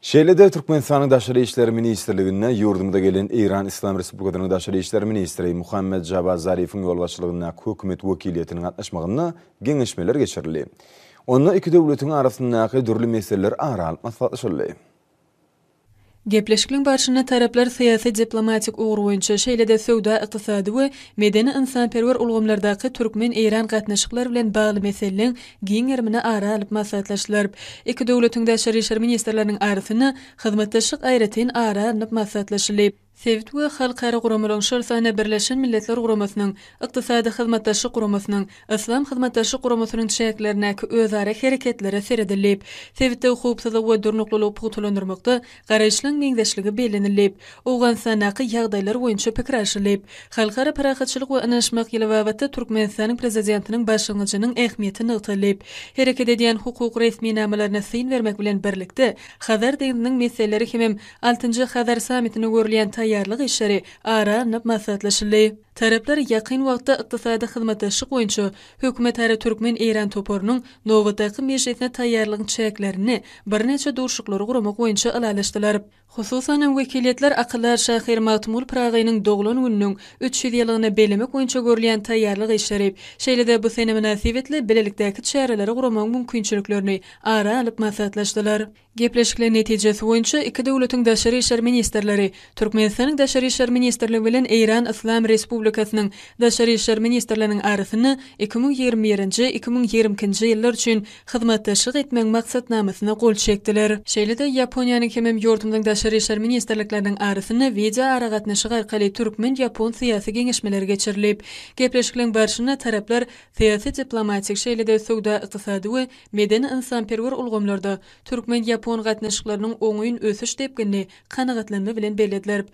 Şeýlede Türkmenistan'ın Daşary İşleri Ministrligine ýurdumda gelen İran İslam Respublikasynyň Daşary İşleri Ministri Muhammed Javad Zarifiň ýolbaşçylygynda hökümet wekiliýetiniň gatnaşmagyna geňeşmeler geçirildi. Onda iki döwletiň arasyndaky dürli meseleler aralyp maslahatlaşyldy. Gepleşikliň başyna taraplar syýasy diplomatik ugur boýunça şeýlede söwda, ykdysady we medeni insanperwer ulgamlardaky Türkmen-Eýran gatnaşyklar bilen bagly meseleleň giňermine aralyp maslahatlaşdylar. Iki döwletiň daşary işler ministrleriniň arasyna hyzmatdaşlyk aýratyn aralyp maslahatlaşyldy. Sewit we halkara guramalyň şersana Birleşen Milletler Guramasynyň, ykdysady hyzmatdaşlyk guramasynyň, Islam hyzmatdaşlyk guramasynyň çäklerindäki özara hereketlere seredilip, Sewitde hukuksyzlyk we durnuklylygy pugulandyrmakda garaşlyň meňzeşligi belenilip, Owganistanaky ýagdaýlar boýunça pikir alşylyp, halkara parahatçylyk we anaşmak ýyly wagtda Türkmenistanyň prezidentiniň başlangyjynyň ähmiýetini ýytylyp, hereket edýän hukuk resmi namalaryna syn bermek bilen birlikde Hazar deňiziniň meseleleri hem 6-njy Hazar sammitine görülýän taýýarlyk işleri aralyp maslahatlaşyldy. Taraplar ýakyn wagtda ykdysady hyzmatdaşlyk boýunça hökümet ara Türkmen-Eýran toporunyň nowatdaky mejlisine taýýarlygyň çäklerini bir neçe durşuklary guramak boýunça alalaşdylar. Hususan wekiliýetler Akyllar Şahir Matmul Pragynyň doglan gününiň 300 ýylygyny belemek boýunça görülýän taýýarlyk işleri, şeýlede bu sene münasibetli bilelikdäki çäreleri guramak mümkinçiliklerini aralyp maslahatlaşdylar. Gepleşikler netijesi boýunça iki döwletiň daşary işler ministrleri Türkmenistanyň daşary işler ministrligi bilen Eýran İslam Respublikasynyň daşary işler ministrleriniň arasyny 2021-2022 ýyllar üçin hyzmatdaşlyk etmek maksatnamasyna gol çekdiler. Şeýlede Ýaponiýanyň hem ýurdumyň daşary işler ministrlikleriniň arasyny video ara gatnaşygy arkaly Türkmen-Ýapon syýasy geňeşmeleri geçirilip, gepleşikliň barşyna taraplar syýasy diplomatik şeýlede söwda, ykdysady we medeni insanperwer ulgamlarda Türkmen-Ýapon gatnaşyklarynyň oňuýun ösüş tepkini kanagatlanma bilen belediler.